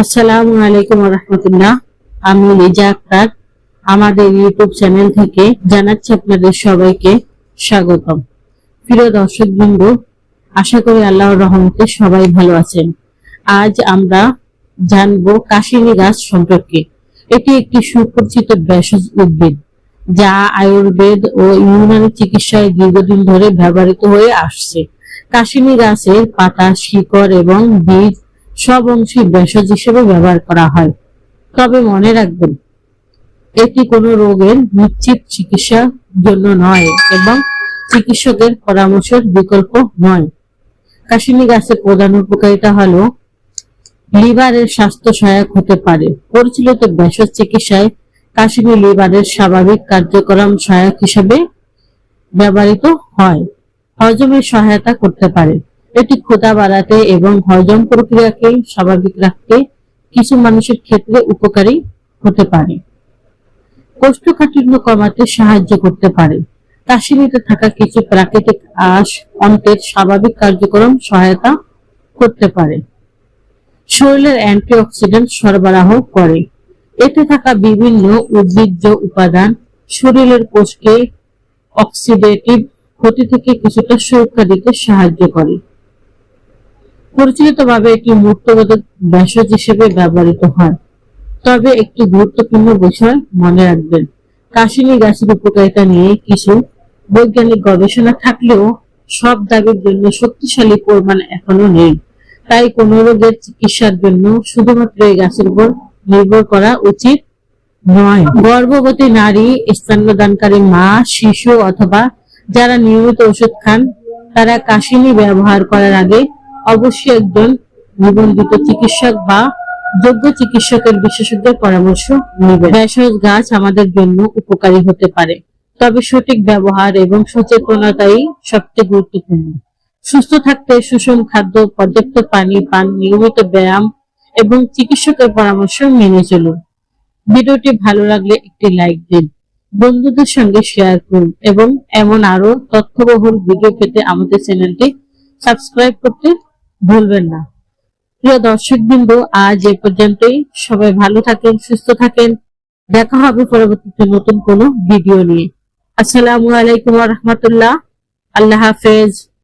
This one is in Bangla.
আসসালামু আলাইকুম ওয়া রাহমাতুল্লাহ। আমি লিজা আক্তার আমাদের ইউটিউব চ্যানেল থেকে জানাচ্ছি আপনাদের সবাইকে স্বাগতম। প্রিয় দর্শকবৃন্দ, আশা করি আল্লাহর রহমতে সবাই ভালো আছেন। আজ আমরা জানবো কাশিনী গাছ সম্পর্কে। এটি একটি সুপরিচিত ভেষজ উদ্ভিদ যা আয়ুর্বেদ ও ইউনানি চিকিৎসায় দীর্ঘদিন ধরে ব্যবহৃত হয়ে আসছে। কাশিনী গাছের পাতা, শিকড় এবং বীজ সব অংশই ভেষজ হিসেবে ব্যবহার করা হয়। তবে মনে রাখবেন, এটি কোনো রোগের নিশ্চিত চিকিৎসার জন্য নয় এবং চিকিৎসকের পরামর্শের বিকল্প নয়। কাশিনী গাছের প্রধান উপকারিতা হলো লিভারের স্বাস্থ্য সহায়ক হতে পারে। পরিচালিত ভেষজ চিকিৎসায় কাশিনী লিভারের স্বাভাবিক কার্যক্রম সহায়ক হিসেবে ব্যবহৃত হয়। হজমে সহায়তা করতে পারে। এটি ক্ষুধা বাড়াতে এবং হজম প্রক্রিয়াকে স্বাভাবিক রাখতে কিছু মানুষের ক্ষেত্রে উপকারী হতে পারে। কোষ্ঠকাঠিন্য কমাতে সাহায্য করতে পারে। কাশিনীতে থাকা কিছু প্রাকৃতিক আঁশ অন্ত্রের স্বাভাবিক কার্যক্রম সহায়তা করতে পারে। শরীরের অ্যান্টিঅক্সিডেন্ট সরবরাহ করে। এতে থাকা বিভিন্ন উদ্ভিজ্জ উপাদান শরীরের কোষকে অক্সিডেটিভ ক্ষতি থেকে কিছুটা সুরক্ষা দিতে সাহায্য করে। পরিচালিতভাবে এটি মূত্ররোধক ভেষজ হিসেবে ব্যবহৃত হয়। তবে একটি গুরুত্বপূর্ণ বিষয় মনে রাখবেন, কাশিনী গাছের উপকারিতা নিয়ে কিছু বৈজ্ঞানিক গবেষণা থাকলেও সব দাবির জন্য শক্তিশালী প্রমাণ এখনো নেই। তাই কোনো রোগের চিকিৎসার জন্য শুধুমাত্র এই গাছের উপর নির্ভর করা উচিত নয়। গর্ভবতী নারী, স্তন্যদানকারী মা, শিশু অথবা যারা নিয়মিত ওষুধ খান তারা কাশিনী ব্যবহার করার আগে অবশ্যই একজন নিবন্ধিত চিকিৎসক বা যোগ্য চিকিৎসকের বিশেষজ্ঞের পরামর্শ নেবেন। ভেষজ গাছ আমাদের জন্য উপকারী হতে পারে, তবে সঠিক ব্যবহার এবং সচেতনতাই সবচেয়ে গুরুত্বপূর্ণ। সুস্থ থাকতে সুষম খাদ্য, পর্যাপ্ত পানি পান, নিয়মিত ব্যায়াম এবং চিকিৎসকের পরামর্শ মেনে চলুন। ভিডিওটি ভালো লাগলে একটি লাইক দিন, বন্ধুদের সঙ্গে শেয়ার করুন এবং এমন আরো তথ্যবহুল ভিডিও পেতে আমাদের চ্যানেলটি সাবস্ক্রাইব করতে ভুলবেন না। প্রিয় দর্শকবৃন্দ, আজ এ পর্যন্তই। সবাই ভালো থাকেন, সুস্থ থাকেন। দেখা হবে পরবর্তীতে নতুন কোনো ভিডিও নিয়ে। আসসালামু আলাইকুম ওয়া রাহমাতুল্লাহ। আল্লাহ হাফেজ।